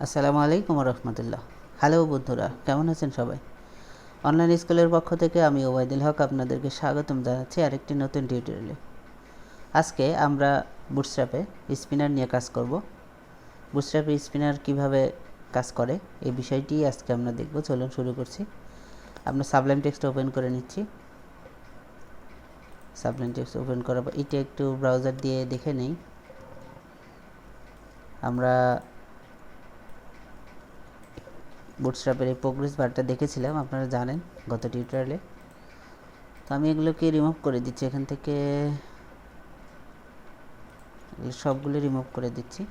আসসালামু আলাইকুম রহমতুল্লাহ। হ্যালো বন্ধুরা, কেমন আছেন সবাই? অনলাইন স্কুলের পক্ষ থেকে আমি ওবায়দুল হক আপনাদেরকে স্বাগতম জানাচ্ছি আরেকটি নতুন টিউটোরিয়ালে। আজকে আমরা বুটস্ট্র্যাপে স্পিনার নিয়ে কাজ করব। বুটস্ট্র্যাপে স্পিনার কিভাবে কাজ করে এই বিষয়টি আজকে আমরা দেখব। চলুন শুরু করছি। আমরা সাবলাইম টেক্সট ওপেন করে নিচ্ছি। সাবলাইম টেক্সট ওপেন করার পর এটা একটু ব্রাউজার দিয়ে দেখে নেই। আমরা বুটস্ট্র্যাপের এই প্রোগ্রেস বারটা দেখেছিলাম, আপনারা জানেন গত টিউটোরিয়ালে। তো আমি এগুলোকে রিমুভ করে দিচ্ছি, এখান থেকে সবগুলো রিমুভ করে দিচ্ছি।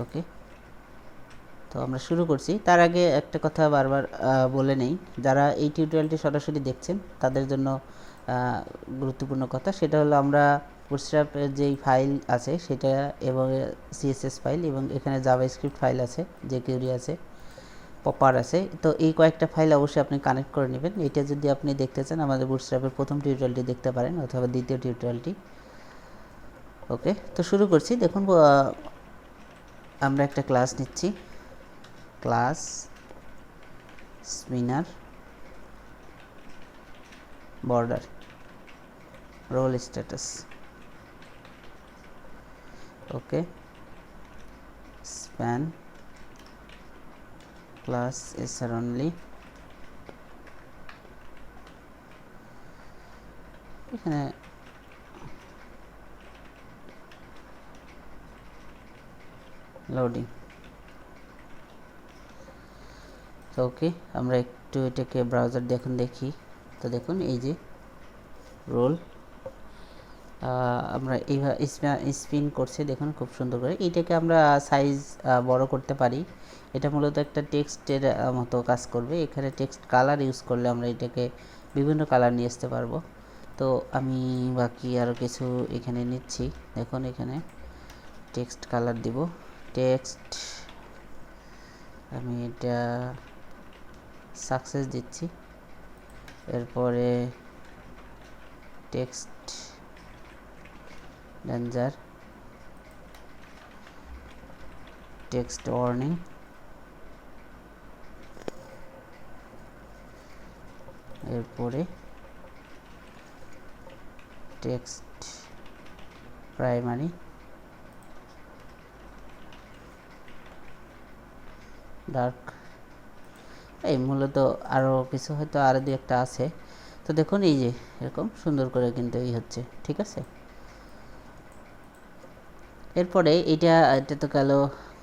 ওকে, তো আমরা শুরু করছি। তার আগে একটা কথা বারবার বলে নেই, যারা এই টিউটোরিয়ালটি সরাসরি দেখছেন তাদের জন্য গুরুত্বপূর্ণ কথা, সেটা হলো আমরা বুটস্ট্র্যাপের যেই ফাইল আছে সেটা এবং সিএসএস ফাইল এবং এখানে জাভাস্ক্রিপ্ট ফাইল আছে, যে কিউরি আছে, পপার আছে। তো এই কয়েকটা ফাইল অবশ্যই আপনি কানেক্ট করে নেবেন। এটা যদি আপনি দেখতে চান আমাদের বুটস্ট্র্যাপের প্রথম টিউটোরিয়ালটি দেখতে পারেন অথবা দ্বিতীয় টিউটোরিয়ালটি। ওকে, তো শুরু করছি। দেখুন, আমরা একটা ক্লাস নিচ্ছি, class spinner border role status. Okay, span class SR only. এখানে লোডিং। তো ওকে, আমরা একটু এটাকে ব্রাউজার দেখুন দেখি। তো দেখুন এই যে রোল, আমরা এইভাবে স্পিন করছে, দেখুন খুব সুন্দর করে। এইটাকে আমরা সাইজ বড় করতে পারি। এটা মূলত একটা টেক্সটের মতো কাজ করবে। এখানে টেক্সট কালার ইউজ করলে আমরা এটাকে বিভিন্ন কালার নিয়ে আসতে পারবো। তো আমি বাকি আরও কিছু এখানে নিচ্ছি। দেখুন এখানে টেক্সট কালার দিব, টেক্সট, আমি এটা সাকসেস দিচ্ছি। এরপরে টেক্সট ডেঞ্জার, টেক্সট ওয়ার্নিং, এরপরে টেক্সট প্রাইমারি, ডার্ক। এই মূলত আরও কিছু হয়তো আরও দু একটা আছে। তো দেখুন এই যে এরকম সুন্দর করে কিন্তু এই হচ্ছে, ঠিক আছে। এরপরে এটা তো গেল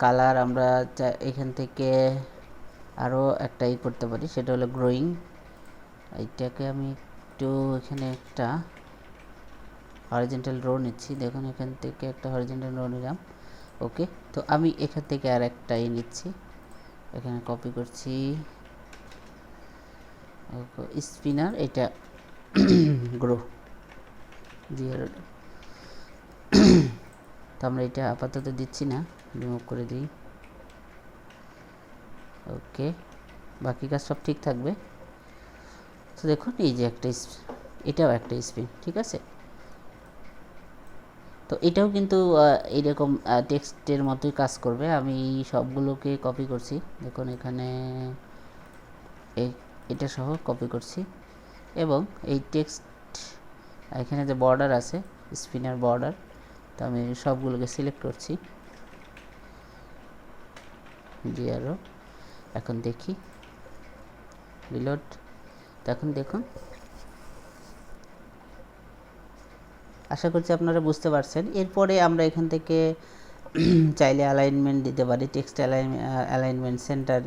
কালার। আমরা এখান থেকে আরও একটা করতে পারি, সেটা হলো গ্রোয়িং। এইটাকে আমি একটু এখানে একটা হরিজন্টাল রো নিচ্ছি। দেখুন এখান থেকে একটা হরিজন্টাল রো নিলাম। ওকে, তো আমি এখান থেকে আর একটা নিচ্ছি, এখানে কপি করছি, স্পিনার, এটা গ্রো জিরো। তো আমরা এটা আপাতত দিচ্ছি না, রিমুভ করে দিই। ওকে, বাকি কাজ সব ঠিক থাকবে। তো দেখুন এই যে একটা এটাও একটা স্পিন, ঠিক আছে। তো এটাও কিন্তু এইরকম টেক্সটের মতোই কাজ করবে। আমি সবগুলোকে কপি করছি, দেখুন এখানে এটা সহ কপি করছি এবং এই টেক্সট এখানে যে বর্ডার আছে, স্পিনার বর্ডার, তো আমি সবগুলোকে সিলেক্ট করছি, জিরো। এখন দেখি, রিলোড। এখন দেখুন, আশা করছি আপনারা বুঝতে পারছেন। এরপরে আমরা এখান থেকে চাইলে অ্যালাইনমেন্ট দিতে পারি, টেক্সট অ্যালাইনমেন্ট, সেন্টার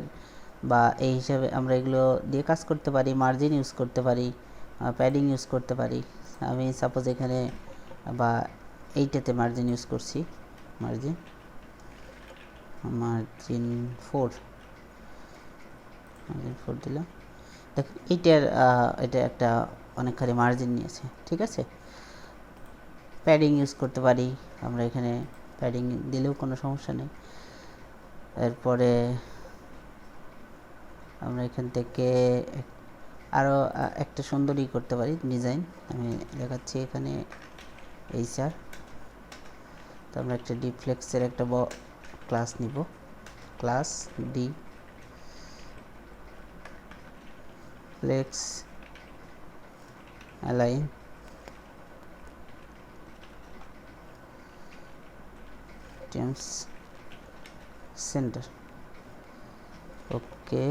বা এই হিসাবে আমরা এগুলো দিয়ে কাজ করতে পারি। মার্জিন ইউজ করতে পারি, প্যাডিং ইউজ করতে পারি। আমি সাপোজ এখানে বা এইটাতে মার্জিন ইউজ করছি, মার্জিন 4 দিলাম। দেখুন এটা একটা অনেকখানি মার্জিন নিয়েছে, ঠিক আছে। প্যাডিং ইউজ করতে পারি, আমরা এখানে প্যাডিং দিলেও কোনো সমস্যা নেই। এরপরে আমরা এখান থেকে আরও একটা সুন্দরই করতে পারি ডিজাইন, আমি দেখাচ্ছি এখানে এইচআর। তো আমরা একটা ডিফ্লেক্সের একটা ক্লাস নিব, class D flex align items center. Okay,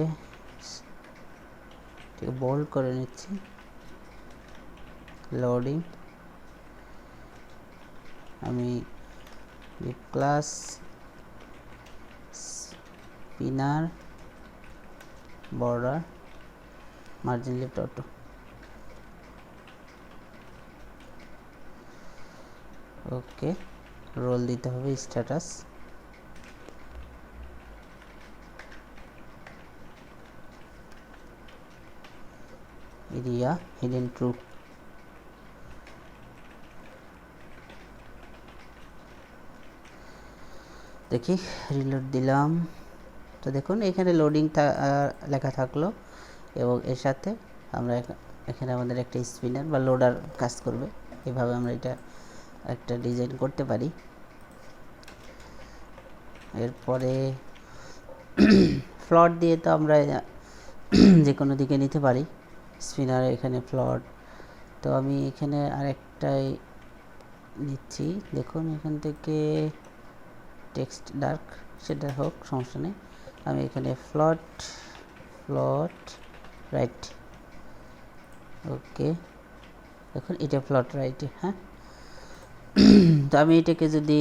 bold করে নিচ্ছি, লোডিং। আমি class spinner border margin left auto. Okay, role দিতে হবে স্ট্যাটাস, এরিয়া হিডেন ট্রু। দেখি রিলোড দিলাম, তো দেখুন এখানে লোডিং লেখা থাকলো এবং এর সাথে আমরা এখানে আমাদের একটা স্পিনার বা লোডার কাজ করবে। এভাবে আমরা এটা একটা ডিজাইন করতে পারি। এরপরে ফ্লট দিয়ে তো আমরা যে কোনো দিকে নিতে পারি, স্পিনার এখানে ফ্লট। তো আমি এখানে আরেকটাই নিচ্ছি, দেখুন এখান থেকে টেক্সট ডার্ক, সেটা হোক সমস্যা নেই। আমি এখানে ফ্লট রাইট। ওকে, দেখুন এটা ফ্লট রাইট। হ্যাঁ, তো আমি এটাকে যদি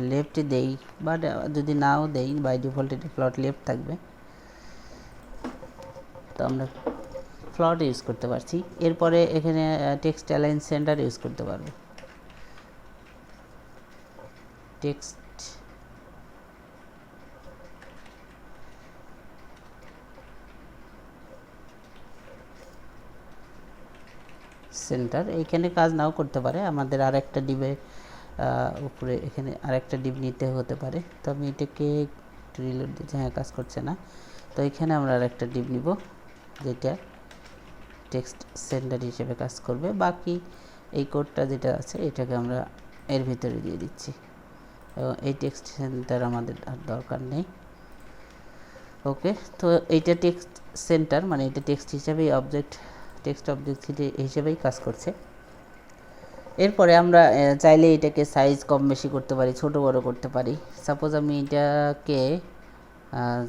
লেফটে দেই বা যদি নাও দেই, বাই ডিফল্ট এটা ফ্লট লেফট থাকবে, তো আমরা ফ্লট ইউজ করতে পারছি। এরপরে এখানে টেক্সট অ্যালাইন সেন্টার ইউজ করতে পারবো। টেক্সট সেন্টার এইখানে কাজ নাও করতে পারে, আমাদের আরেকটা ডিবে উপরে এখানে আরেকটা ডিব নিতে হতে পারে। তো আমি এটাকে একটু রিলোড দিতে, হ্যাঁ কাজ করছে না। তো এখানে আমরা আরেকটা ডিব নিব যেটা টেক্সট সেন্টার হিসেবে কাজ করবে। বাকি এই কোডটা যেটা আছে এটাকে আমরা এর ভিতরে দিয়ে দিচ্ছি এবং এই টেক্সট সেন্টার আমাদের আর দরকার নেই। ওকে, তো এইটা টেক্সট সেন্টার মানে এটা টেক্সট হিসেবেই টেক্সট অবজেক্ট হিসেবেই কাজ করছে। এরপরে আমরা চাইলে এটাকে সাইজ কম বেশি করতে পারি, ছোট বড় করতে পারি। সাপোজ আমি এটাকে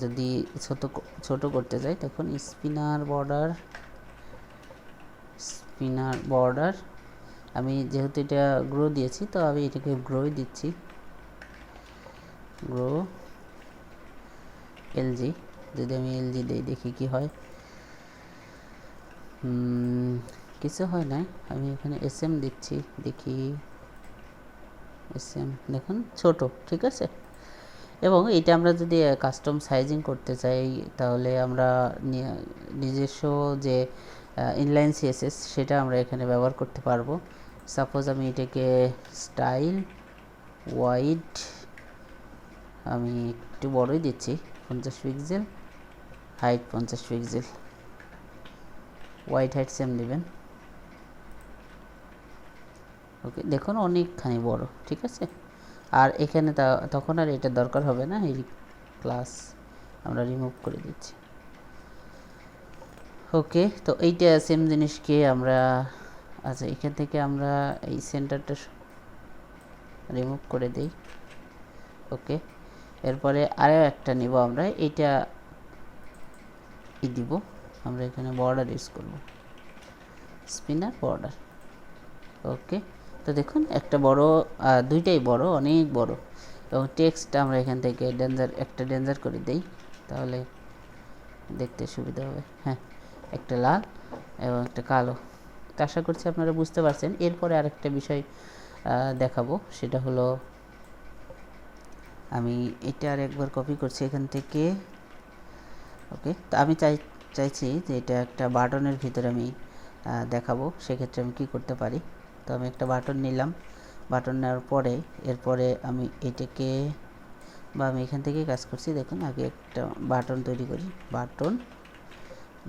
যদি ছোট করতে চাই, তখন স্পিনার বর্ডার আমি যেহেতু এটা গ্রো দিয়েছি, তো আমি এটাকে গ্রোই দিচ্ছি, গ্রো এলজি। যদি আমি এলজি দিই দেখি কি হয়, কিছু হয় না। আমি এখানে এসএম দিচ্ছি, দেখি এসএম, দেখুন ছোট, ঠিক আছে। এবং এটা আমরা যদি কাস্টম সাইজিং করতে চাই, তাহলে আমরা নিজস্ব যে ইনলাইন সিএসএস সেটা আমরা এখানে ব্যবহার করতে পারবো। সাপোজ আমি এটাকে স্টাইল ওয়াইড আমি একটু বড়ই দিচ্ছি, 50 pixel, height 50 pixel, wide height same দিবেন। ওকে, দেখুন অনেকখানি বড়, ঠিক আছে। আর এখানে তখন আর এটা দরকার হবে না, এই ক্লাস আমরা রিমুভ করে দিচ্ছি। ওকে, তো এইটা সেম জিনিসকে আমরা আচ্ছা এখান থেকে আমরা এই সেন্টারটা রিমুভ করে দেই। ওকে, এরপরে আরও একটা নিব আমরা, এইটা দিব, আমরা এখানে বর্ডার ইউজ করব, স্পিনার বর্ডার। ওকে, তো দেখুন একটা বড়, দুইটাই বড়, অনেক বড়। এবং টেক্সট আমরা এখান থেকে একটা ডেঞ্জার করে দেই, তাহলে দেখতে সুবিধা হবে। হ্যাঁ, একটা লাল এবং একটা কালো। তো আশা করছি আপনারা বুঝতে পারছেন। এরপরে আরেকটা বিষয় দেখাবো, সেটা হলো আমি এটা আর একবার কপি করছি এখান থেকে। ওকে, তো আমি চাইছি যে এটা একটা বাটনের ভিতরে আমি দেখাবো, সেক্ষেত্রে আমি কি করতে পারি। তো আমি একটা বাটন নিলাম, বাটন নেওয়ার পরে এরপরে আমি এটাকে বা আমি এখান থেকেই কাজ করছি। দেখুন আগে একটা বাটন তৈরি করি,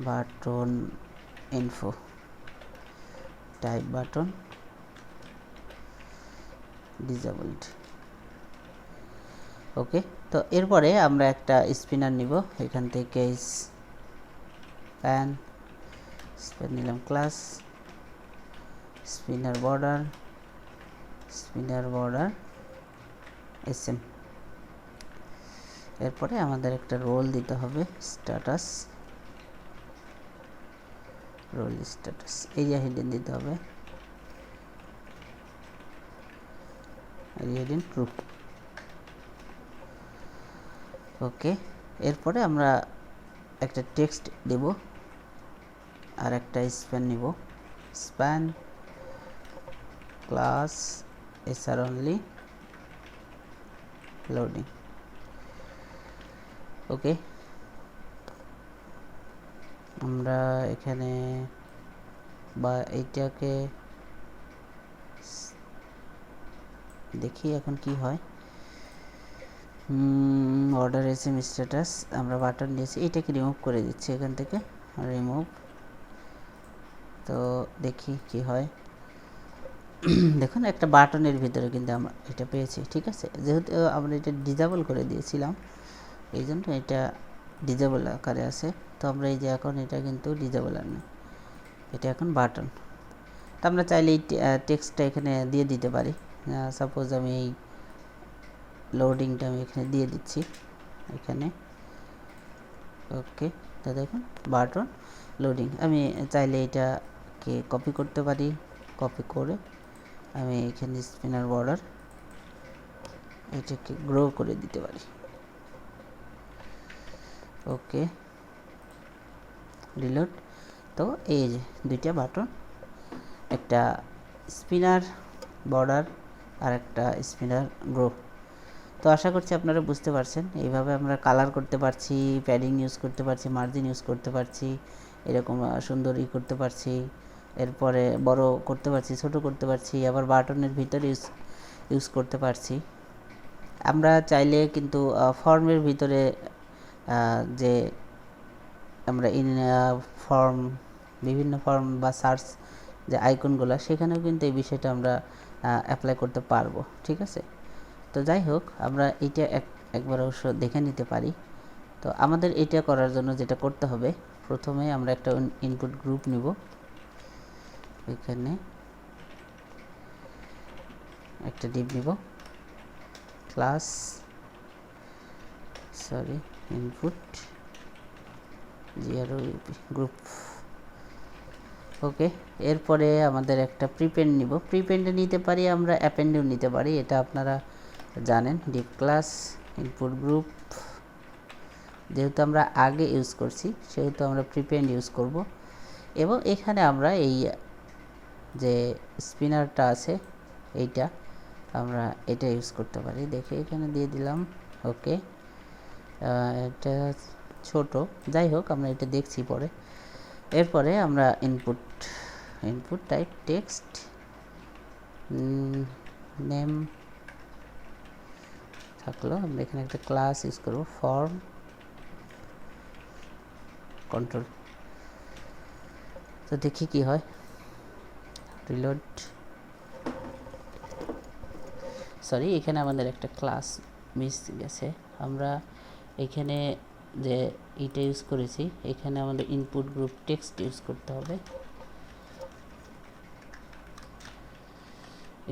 button info, type button disabled. Okay, তো এরপরে আমরা একটা স্পিনার নিব, এখান থেকে স্প্যান নিলাম ক্লাস স্পিনার বর্ডার এসএম। এরপরে আমাদের একটা রোল দিতে হবে, রোল স্ট্যাটাস এরিয়া হিডেন দিতে হবে, এরিয়া হিডেন ট্রু। ওকে, এরপরে আমরা একটা টেক্সট দেব আর একটা স্প্যান নিব, span class SR only loading. Okay, আমরা এখানে বা এইটাকে দেখি এখন কি হয়। অর্ডার এসএম স্ট্যাটাস আমরা বাটন দিয়েছি, এটাকে রিমুভ করে দিচ্ছি এখান থেকে, রিমুভ। তো দেখি কি হয়। দেখুন একটা বাটনের ভিতরে কিন্তু আমরা এটা পেয়েছি, ঠিক আছে। যেহেতু আমরা এটা ডিজেবল করে দিয়েছিলাম এই জন্য এটা ডিজেবল আকারে আছে। তো আমরা এই যে এখন এটা কিন্তু ডিজেবল আর নেই, এটা এখন বাটন। তো আমরা চাইলে এই টেক্সটটা এখানে দিয়ে দিতে পারি। সাপোজ আমি এই লোডিংটা আমি এখানে দিয়ে দিচ্ছি এখানে। ওকে, তো দেখুন বাটন লোডিং। আমি চাইলে এটাকে কপি করতে পারি, কপি করে আমি এখানে স্পিনার বর্ডার এটাকে গ্রো করে দিতে পারি। ওকে, রিলোড। তো এই যে দুইটা বাটন, একটা স্পিনার বর্ডার আর একটা স্পিনার গ্রো। তো আশা করছি আপনারা বুঝতে পারছেন। এইভাবে আমরা কালার করতে পারছি, প্যাডিং ইউজ করতে পারছি, মার্জিন ইউজ করতে পারছি, এরকম সুন্দরই করতে পারছি, এরপরে বড় করতে পারছি, ছোট করতে পারছি, আবার বাটনের ভিতরে ইউজ করতে পারছি। আমরা চাইলে কিন্তু ফর্মের ভিতরে যে আমরা ফর্ম বিভিন্ন ফর্ম বা সার্চ যে আইকনগুলো, সেখানেও কিন্তু এই বিষয়টা আমরা অ্যাপ্লাই করতে পারবো, ঠিক আছে। তো যাই হোক, আমরা এইটা একবার অবশ্য দেখে নিতে পারি। তো আমাদের এটা করার জন্য যেটা করতে হবে, প্রথমে আমরা একটা ইনপুট গ্রুপ নিব, এখানে একটা ডিভ নিব, ক্লাস ইনপুট গ্রুপ। ওকে, এরপরে আমাদের একটা প্রিপেন্ড নিব, প্রিপেন্ডে নিতে পারি আমরা, অ্যাপেন্ডেও নিতে পারি, এটা আপনারা জানেন। ডিভ ক্লাস ইনপুট গ্রুপ, যেহেতু আমরা আগে ইউজ করছি সেহেতু আমরা প্রিপেন্ড ইউজ করব। এবং এখানে আমরা এই যে স্পিনারটা আছে এইটা আমরা এটা ইউজ করতে পারি। দেখে এখানে দিয়ে দিলাম। ওকে, এটা ছোট, যাই হোক আমরা এটা দেখছি পরে। এরপরে আমরা ইনপুট টাইপ টেক্সট, নেম থাকলো, আমরা এখানে একটা ক্লাস ইউজ করব, ফর্ম কন্ট্রোল। তো দেখি কি হয়, রিলোড। সরি, এখানে আমাদের একটা ক্লাস মিস গেছে। আমরা এখানে যে এটা ইউজ করেছি, এখানে আমাদের ইনপুট গ্রুপ টেক্সট ইউজ করতে হবে,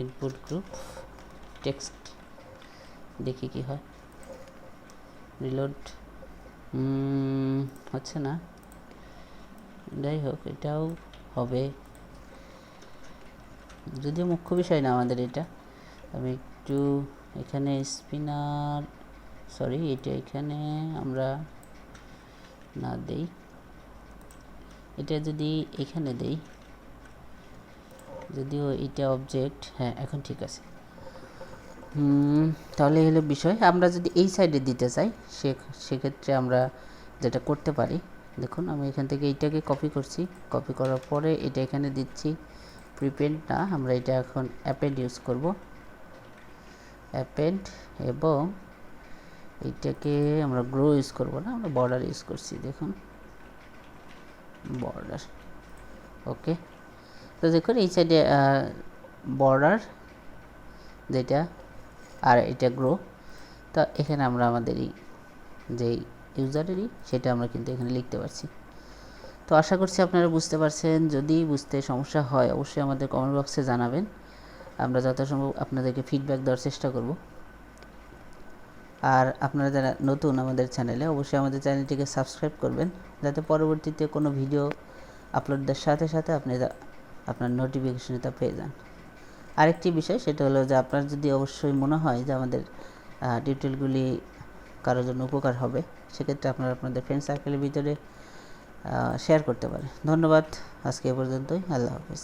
ইনপুট গ্রুপ টেক্সট। দেখি কি হয়, রিলোড। হচ্ছে না, যাই হোক এটাও হবে, যদিও মুখ্য বিষয় না আমাদের এটা। আমি একটু এখানে স্পিনার, সরি এটা এখানে আমরা না দেই, এটা যদি এখানে দেই, যদিও এটা অবজেক্ট, হ্যাঁ এখন ঠিক আছে। তাহলে হলো বিষয়। আমরা যদি এই সাইডে দিতে চাই সেক্ষেত্রে আমরা যেটা করতে পারি, দেখুন আমি এখান থেকে এইটাকে কপি করছি, কপি করার পরে এটা এখানে দিচ্ছি। প্রিপেন্ড না, আমরা এটা এখন অ্যাপেন্ড ইউজ করব, অ্যাপেন্ড। এবং এইটাকে আমরা গ্রো ইউজ করব না, আমরা বর্ডার ইউজ করছি, দেখুন বর্ডার। ওকে, তো দেখুন এই সাইডে বর্ডার যেটা আর এটা গ্রো। তো এখানে আমরা আমাদেরই যেই ইউজারেরই সেটা আমরা কিন্তু এখানে লিখতে পারছি। তো আশা করছি আপনারা বুঝতে পারছেন। যদি বুঝতে সমস্যা হয় অবশ্যই আমাদের কমেন্ট বক্সে জানাবেন, আমরা যথাসম্ভব আপনাদেরকে ফিডব্যাক দেওয়ার চেষ্টা করব। আর আপনারা যারা নতুন আমাদের চ্যানেলে, অবশ্যই আমাদের চ্যানেলটিকে সাবস্ক্রাইব করবেন, যাতে পরবর্তীতে কোনো ভিডিও আপলোড দেওয়ার সাথে সাথে আপনি আপনার নোটিফিকেশন তা পেয়ে যান। আরেকটি বিষয় সেটা হলো যে আপনার যদি অবশ্যই মনে হয় যে আমাদের টিউটোরিয়ালগুলি কারোর জন্য উপকার হবে, সেক্ষেত্রে আপনারা আপনাদের ফ্রেন্ড সার্কেলের ভিতরে শেয়ার করতে পারেন। ধন্যবাদ, আজকে এ পর্যন্তই। আল্লাহ হাফেজ।